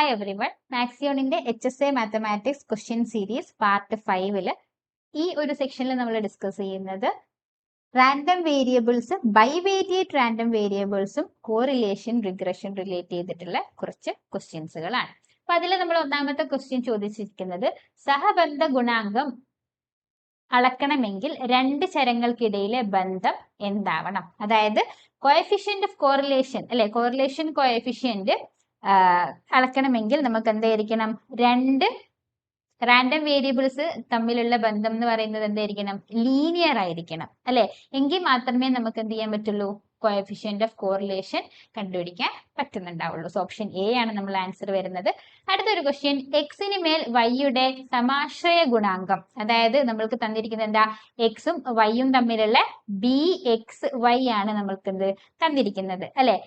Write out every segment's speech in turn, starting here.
Hi everyone, മാക്സിയോണിന്റെ HSA mathematics question series part 5 ഈ ഒരു സെക്ഷനിൽ നമ്മൾ ഡിസ്കസ് ചെയ്യുന്നത് റാൻഡം വേരിയബിൾസ്, ബൈവേരിയേറ്റ് റാൻഡം വേരിയബിൾസും കോറിലേഷൻ റിഗ്രഷൻ റിലേറ്റ് ചെയ്തിട്ടുള്ള കുറച്ച് ക്വസ്റ്റ്യൻസുകളാണ്. അപ്പൊ അതിൽ നമ്മൾ ഒന്നാമത്തെ ക്വസ്റ്റ്യൻ ചോദിച്ചിരിക്കുന്നത് സഹബന്ധ ഗുണാങ്കം അളക്കണമെങ്കിൽ രണ്ട് ചരങ്ങൾക്കിടയിലെ ബന്ധം എന്താവണം? അതായത് കോഎഫിഷ്യന്റ് ഓഫ് കോറിലേഷൻ അല്ലെ, കോറിലേഷൻ കോഎഫിഷ്യന്റ് അളക്കണമെങ്കിൽ നമുക്ക് എന്തായിരിക്കണം? രണ്ട് റാൻഡം വേരിയബിൾസ് തമ്മിലുള്ള ബന്ധം എന്ന് പറയുന്നത് എന്തായിരിക്കണം? ലീനിയർ ആയിരിക്കണം അല്ലെ, എങ്കിൽ മാത്രമേ നമുക്ക് എന്ത് ചെയ്യാൻ പറ്റുള്ളൂ? കോഎഫിഷ്യന്റ് ഓഫ് കോറിലേഷൻ കണ്ടുപിടിക്കാൻ പറ്റുന്നുണ്ടാവുള്ളൂ. സോ ഓപ്ഷൻ എ ആണ് നമ്മൾ ആൻസർ വരുന്നത്. അടുത്തൊരു ക്വസ്റ്റ്യൻ, എക്സിന് മേൽ വൈയുടെ സമാശ്രയ ഗുണാങ്കം, അതായത് നമ്മൾക്ക് തന്നിരിക്കുന്നത് എന്താ? എക്സും വൈയും തമ്മിലുള്ള BXY ആണ് നമ്മൾക്ക് എന്ത് തന്നിരിക്കുന്നത് അല്ലെ.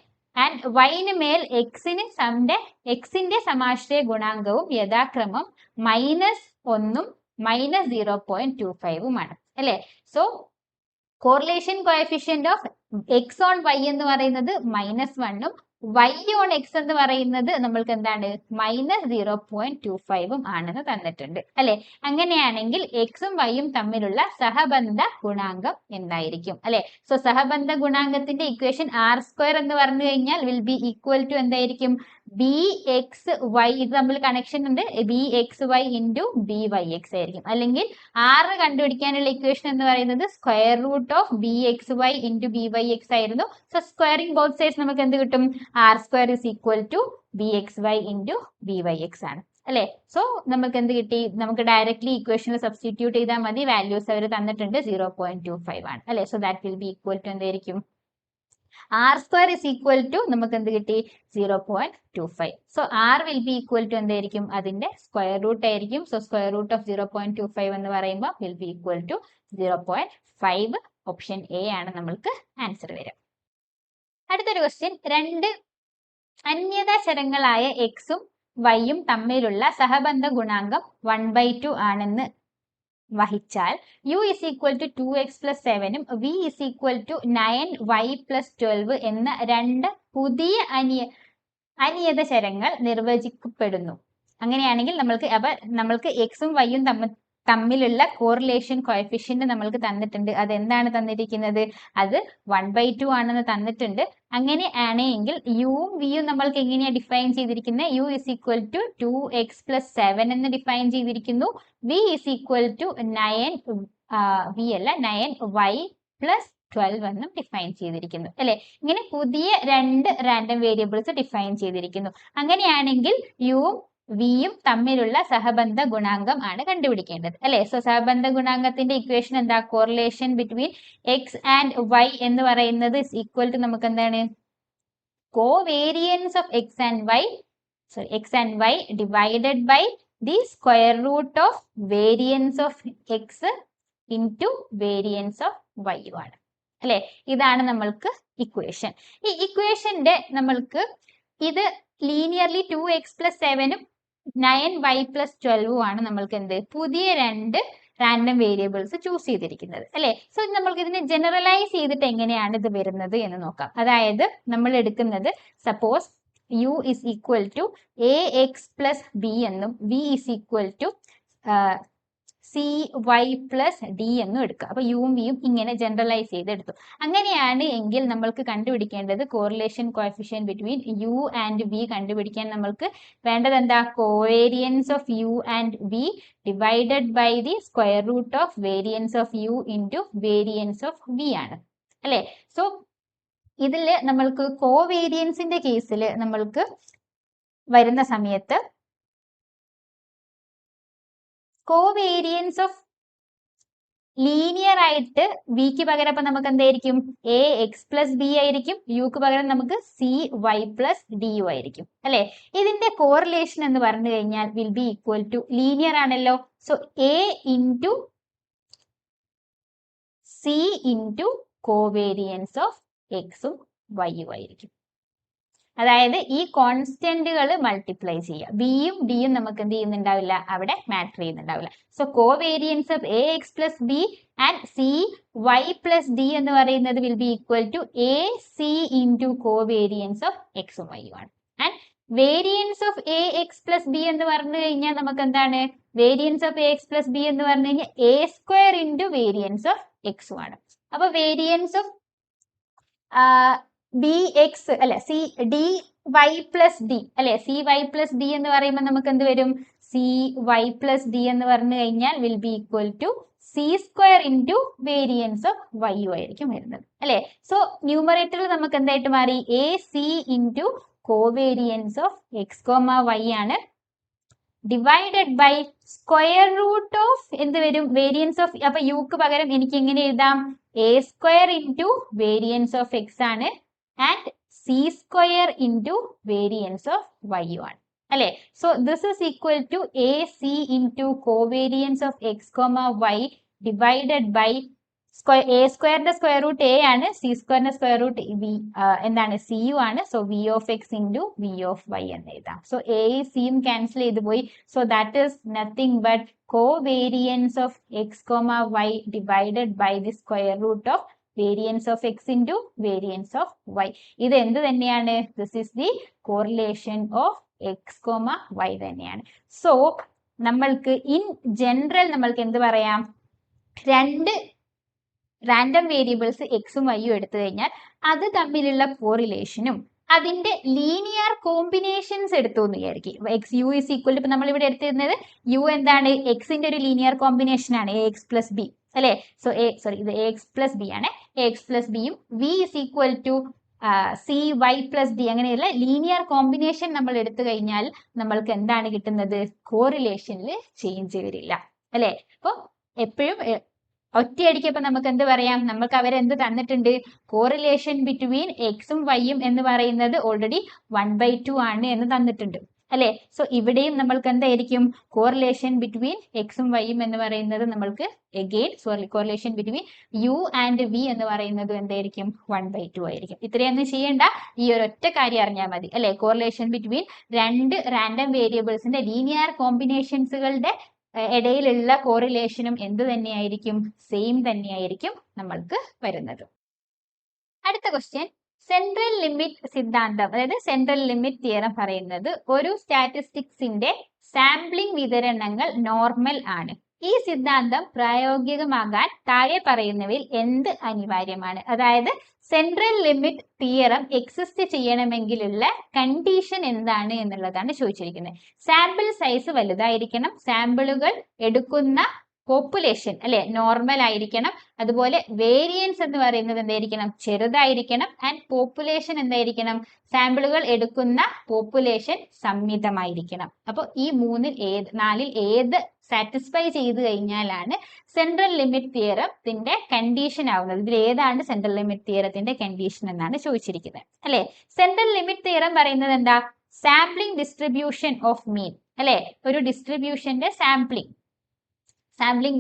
ആൻഡ് വൈന് മേൽ എക്സിന്റെ സമാശ്രയ ഗുണാങ്കവും യഥാക്രമം -1 -0.25 അല്ലെ. So correlation coefficient of X on Y എന്ന് പറയുന്നത് -1 വൈ ഓൺ എക്സ് എന്ന് പറയുന്നത് നമ്മൾക്ക് എന്താണ്? -0.25 ആണെന്ന് തന്നിട്ടുണ്ട് അല്ലെ. അങ്ങനെയാണെങ്കിൽ എക്സും വൈയും തമ്മിലുള്ള സഹബന്ധ ഗുണാങ്കം എന്തായിരിക്കും അല്ലെ. സോ സഹബന്ധ ഗുണാങ്കത്തിന്റെ ഇക്വേഷൻ R² എന്ന് പറഞ്ഞു കഴിഞ്ഞാൽ വിൽ ബി ഈക്വൽ ടു എന്തായിരിക്കും? BXY, ഇത് തമ്മിൽ കണക്ഷൻ ഉണ്ട്, BXY ഇൻറ്റു BYX ആയിരിക്കും. അല്ലെങ്കിൽ R കണ്ടുപിടിക്കാനുള്ള ഇക്വേഷൻ എന്ന് പറയുന്നത് square root of BXY into BYX ആയിരുന്നു. സോ സ്ക്വയറിംഗ് ബോത്ത് സൈഡ്സ് നമുക്ക് എന്ത് കിട്ടും? R² is equal to BXY into BYX ആണ് അല്ലെ. സോ നമുക്ക് എന്ത് കിട്ടി? നമുക്ക് ഡയറക്ട്ലി ഇക്വേഷനിൽ സബ്സ്റ്റിറ്റ്യൂട്ട് ചെയ്താൽ മതി. വാല്യൂസ് അവർ തന്നിട്ടുണ്ട്, 0.25 ആണ് അല്ലെ. So that will be equal to എന്തായിരിക്കും? R² is equal to നമുക്ക് എന്ത് കിട്ടി? 0.25. So R will be equal to എന്തായിരിക്കും? അതിന്റെ സ്ക്വയർ റൂട്ട് ആയിരിക്കും. സോ സ്ക്വയർ റൂട്ട് ഓഫ് 0.25 എന്ന് പറയുമ്പോൾ will be equal to 0.5. Option A ആണ് നമ്മൾക്ക് ആൻസർ വരിക. അടുത്തൊരു ക്വസ്റ്റ്യൻ, രണ്ട് അന്യതാ ചരങ്ങളായ എക്സും വൈയും തമ്മിലുള്ള സഹബന്ധ ഗുണാങ്കം 1/2 ആണെന്ന് വഹിച്ചാൽ u is equal to 2x plus 7 v is equal to 9y plus 12 എന്ന രണ്ട് പുതിയ അനിയത ചരങ്ങൾ നിർവചിക്കപ്പെടുന്നു. അങ്ങനെയാണെങ്കിൽ നമ്മൾക്ക് എക്സും വൈയും തമ്മിലുള്ള കോറിലേഷൻ കോഎഫിഷ്യന്റ് നമ്മൾക്ക് തന്നിട്ടുണ്ട്. അതെന്താണ് തന്നിരിക്കുന്നത്? അത് 1/2 ആണെന്ന് തന്നിട്ടുണ്ട്. അങ്ങനെയാണെങ്കിൽ യുവും വിയും നമ്മൾക്ക് എങ്ങനെയാണ് ഡിഫൈൻ ചെയ്തിരിക്കുന്നത്? u is equal to 2x plus 7 എന്ന് ഡിഫൈൻ ചെയ്തിരിക്കുന്നു. v is equal to 9y plus 12 എന്നും ഡിഫൈൻ ചെയ്തിരിക്കുന്നു അല്ലെ. ഇങ്ങനെ പുതിയ രണ്ട് റാൻഡം വേരിയബിൾസ് ഡിഫൈൻ ചെയ്തിരിക്കുന്നു. അങ്ങനെയാണെങ്കിൽ യുവും വിയും തമ്മിലുള്ള സഹബന്ധ ഗുണാങ്കം ആണ് കണ്ടുപിടിക്കേണ്ടത് അല്ലെ. സോ സഹബന്ധ ഗുണാങ്കത്തിന്റെ ഇക്വേഷൻ എന്താ? Correlation between X and Y എന്ന് പറയുന്നത് ഈക്വൽ ടു നമുക്ക് എന്താണ്? Covariance of X and Y divided by the square root of variance of X into variance of Y ആണ് അല്ലെ. ഇതാണ് നമ്മൾക്ക് ഇക്വേഷൻ. ഈ ഇക്വേഷന്റെ നമ്മൾക്ക് ഇത് linearly 2x plus 7 9y plus 12 ആണ് നമ്മൾക്ക് എന്ത്? പുതിയ രണ്ട് റാൻഡം വേരിയബിൾസ് ചൂസ് ചെയ്തിരിക്കുന്നത് അല്ലെ. സോ നമ്മൾക്ക് ഇതിനെ ജനറലൈസ് ചെയ്തിട്ട് എങ്ങനെയാണ് ഇത് വരുന്നത് എന്ന് നോക്കാം. അതായത് നമ്മൾ എടുക്കുന്നത് suppose u is equal to ax plus b എന്നും v is equal to CY plus D എന്നും എടുക്കുക. അപ്പൊ യുവും വിയും ഇങ്ങനെ ജനറലൈസ് ചെയ്തെടുത്തു. അങ്ങനെയാണ് എങ്കിൽ നമ്മൾക്ക് കണ്ടുപിടിക്കേണ്ടത് correlation coefficient between U and V കണ്ടുപിടിക്കാൻ നമ്മൾക്ക് വേണ്ടത് എന്താ? Covariance of U and V divided by the square root of variance of U into variance of V ആണ് അല്ലെ. സോ ഇതിൽ നമ്മൾക്ക് കോവേരിയൻസിന്റെ കേസിൽ നമ്മൾക്ക് വരുന്ന സമയത്ത് കോവേരിയൻസ് ഓഫ് ലീനിയർ ആയിട്ട് വിക്ക് പകരം അപ്പൊ നമുക്ക് എന്തായിരിക്കും? ax plus b ആയിരിക്കും. യുക്ക് പകരം നമുക്ക് CY plus DU ആയിരിക്കും അല്ലെ. ഇതിന്റെ കോറിലേഷൻ എന്ന് പറഞ്ഞു കഴിഞ്ഞാൽ will be equal to linear ആണല്ലോ. So a into C into covariance of എക്സും വൈയും ആയിരിക്കും. അതായത് ഈ കോൺസ്റ്റന്റുകൾ മൾട്ടിപ്ലൈ ചെയ്യുക. ബിയും ഡിയും നമുക്ക് എന്ത് ചെയ്യുന്നുണ്ടാവില്ല? അവിടെ മാറ്റർ ചെയ്യുന്നുണ്ടാവില്ല. So covariance of ax plus b and CY plus D എന്ന് പറയുന്നത് will be equal to AC into covariance of എക്സും വൈയും ആണ്. And variance of a X plus b എന്ന് പറഞ്ഞു കഴിഞ്ഞാൽ നമുക്ക് എന്താണ് variance of a X plus b എന്ന് പറഞ്ഞു കഴിഞ്ഞാൽ a square into variance of എക്സും ആണ്. അപ്പൊ വേരിയൻസ് ഓഫ് ബി എക്സ് അല്ലെ c d y plus d അല്ലെ സി വൈ പ്ലസ് ഡി എന്ന് പറയുമ്പോൾ നമുക്ക് എന്ത് വരും സി വൈ പ്ലസ് ഡി എന്ന് പറഞ്ഞു കഴിഞ്ഞാൽ will be equal to c square into variance of y ആയിരിക്കും വരുന്നത് അല്ലെ. സോ ന്യൂമറേറ്ററിൽ നമുക്ക് എന്തായിട്ട് മാറി a c into covariance of X comma y ആണ് divided by square root of എന്ത് വരും വേരിയൻസ് ഓഫ് അപ്പൊ യുക്ക് പകരം എനിക്ക് എങ്ങനെ എഴുതാം a square into variance of x ആണ് and c square into variance of Y ആണ് അല്ലെ. So this is equal to a c into covariance of X comma Y divided by a സ്ക്വയറിന്റെ square root a ആണ് c സ്ക്വയറിന്റെ square root v എന്താണ് c u ആണ്. So v of X into v of y എന്ന് എഴുതാം. So എയും സിയും cancel ചെയ്ത് പോയി. So that is nothing but covariance of X comma Y divided by the square root of variance of X into variance of Y. ഇത് എന്ത് തന്നെയാണ് this is the correlation of X comma Y തന്നെയാണ്. So നമ്മൾക്ക് in general നമ്മൾക്ക് എന്ത് പറയാം രണ്ട് random variables എക്സും വൈയും എടുത്തു കഴിഞ്ഞാൽ അത് തമ്മിലുള്ള കോറിലേഷനും അതിന്റെ ലീനിയർ കോമ്പിനേഷൻസ് എടുത്തു എന്ന് വിചാരിക്കും. എക്സ് യു ഇസ് ഈക്വൽ ഇപ്പൊ നമ്മൾ ഇവിടെ എടുത്തിരുന്നത് യു എന്താണ് എക്സിന്റെ ഒരു ലീനിയർ കോമ്പിനേഷൻ ആണ് എ എക്സ് പ്ലസ് ബി അല്ലെ. സോ ഇത് എ എക്സ് പ്ലസ് ബി ആണ്. എ എക്സ് പ്ലസ് ബിയും V is equal to C Y plus D അങ്ങനെയുള്ള ലീനിയർ കോമ്പിനേഷൻ നമ്മൾ എടുത്തു കഴിഞ്ഞാൽ നമ്മൾക്ക് എന്താണ് കിട്ടുന്നത് കോറിലേഷനിൽ ചേഞ്ച് വരില്ല അല്ലെ. അപ്പൊ എപ്പോഴും ഒറ്റയടിക്കപ്പോ നമുക്ക് എന്ത് പറയാം നമുക്ക് അവരെന്ത് തന്നിട്ടുണ്ട് കോറിലേഷൻ ബിറ്റ്വീൻ എക്സും വൈയും എന്ന് പറയുന്നത് ഓൾറെഡി 1/2 ആണ് എന്ന് തന്നിട്ടുണ്ട് അല്ലെ. സോ ഇവിടെയും നമ്മൾക്ക് എന്തായിരിക്കും കോറിലേഷൻ ബിറ്റ്വീൻ എക്സും വൈയും എന്ന് പറയുന്നത് നമ്മൾക്ക് again correlation between U and V എന്ന് പറയുന്നത് എന്തായിരിക്കും 1/2 ആയിരിക്കും. ഇത്രയൊന്നും ചെയ്യേണ്ട, ഈ ഒരു ഒറ്റ കാര്യം അറിഞ്ഞാൽ മതി അല്ലെ. കോറിലേഷൻ ബിറ്റ്വീൻ രണ്ട് റാൻഡം വേരിയബിൾസിന്റെ ലീനിയർ കോമ്പിനേഷൻസുകളുടെ ഇടയിലുള്ള കോറിലേഷനും എന്ത് തന്നെയായിരിക്കും സെയിം തന്നെയായിരിക്കും നമ്മൾക്ക് വരുന്നത്. അടുത്ത ക്വസ്റ്റ്യൻ സെൻട്രൽ ലിമിറ്റ് സിദ്ധാന്തം അതായത് സെൻട്രൽ ലിമിറ്റ് തിയറം പറയുന്നത് ഒരു സ്റ്റാറ്റിസ്റ്റിക്സിന്റെ സാമ്പിളിംഗ് വിതരണങ്ങൾ നോർമൽ ആണ്. ഈ സിദ്ധാന്തം പ്രായോഗികമാകാൻ താഴെ പറയുന്നവയിൽ എന്ത് അനിവാര്യമാണ്? അതായത് സെൻട്രൽ ലിമിറ്റ് തിയറം എക്സിസ്റ്റ് ചെയ്യണമെങ്കിലുള്ള കണ്ടീഷൻ എന്താണ് എന്നുള്ളതാണ് ചോദിച്ചിരിക്കുന്നത്. സാമ്പിൾ സൈസ് വലുതായിരിക്കണം, സാമ്പിളുകൾ എടുക്കുന്ന പോപ്പുലേഷൻ അല്ലെ നോർമൽ ആയിരിക്കണം, അതുപോലെ വേരിയൻസ് എന്ന് പറയുന്നത് എന്തായിരിക്കണം ചെറുതായിരിക്കണം, ആൻഡ് പോപ്പുലേഷൻ എന്തായിരിക്കണം സാമ്പിളുകൾ എടുക്കുന്ന പോപ്പുലേഷൻ സംമിതമായിരിക്കണം. അപ്പോൾ ഈ നാലിൽ ഏത് സാറ്റിസ്ഫൈ ചെയ്ത് കഴിഞ്ഞാലാണ് സെൻട്രൽ ലിമിറ്റ് തിയറത്തിന്റെ കണ്ടീഷൻ ആവുന്നത്. ഇതിൽ ഏതാണ് സെൻട്രൽ ലിമിറ്റ് തിയറത്തിന്റെ കണ്ടീഷൻ എന്നാണ് ചോദിച്ചിരിക്കുന്നത് അല്ലെ. സെൻട്രൽ ലിമിറ്റ് തിയറം പറയുന്നത് എന്താ സാമ്പിളിംഗ് ഡിസ്ട്രിബ്യൂഷൻ ഓഫ് മീൻ അല്ലെ. ഒരു ഡിസ്ട്രിബ്യൂഷന്റെ സാമ്പിളിംഗ്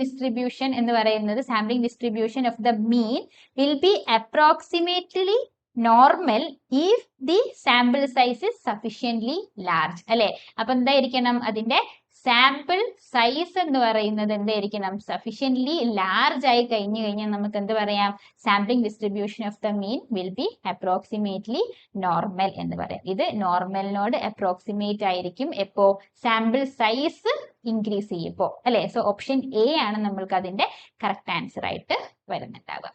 ഡിസ്ട്രിബ്യൂഷൻ എന്ന് പറയുന്നത് sampling distribution of the mean will be approximately normal if the sample size is sufficiently large അല്ലെ. അപ്പൊ എന്തായിരിക്കണം അതിന്റെ സാമ്പിൾ സൈസ് എന്ന് പറയുന്നത് എന്തായിരിക്കണം സഫിഷ്യന്റ്ലി ലാർജ് ആയി കഴിഞ്ഞാൽ നമുക്ക് എന്ത് പറയാം sampling distribution of the mean will be approximately normal എന്ന് പറയാം. ഇത് നോർമലിനോട് അപ്രോക്സിമേറ്റ് ആയിരിക്കും എപ്പോ സാമ്പിൾ സൈസ് ഇൻക്രീസ് ചെയ്യുമ്പോ അല്ലെ. സോ ഓപ്ഷൻ എ ആണ് നമ്മൾക്ക് അതിന്റെ കറക്റ്റ് ആൻസർ ആയിട്ട് വരുന്നുണ്ടാവുക.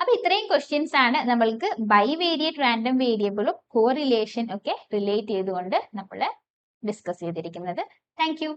അപ്പൊ ഇത്രയും ക്വസ്റ്റ്യൻസ് ആണ് നമ്മൾക്ക് ബൈവേരിയറ്റ് റാൻഡം വേരിയബിളും കോറിലേഷൻ ഒക്കെ റിലേറ്റ് ചെയ്തുകൊണ്ട് നമ്മൾ ഡിസ്കസ് ചെയ്തിരിക്കുന്നത്. Thank you.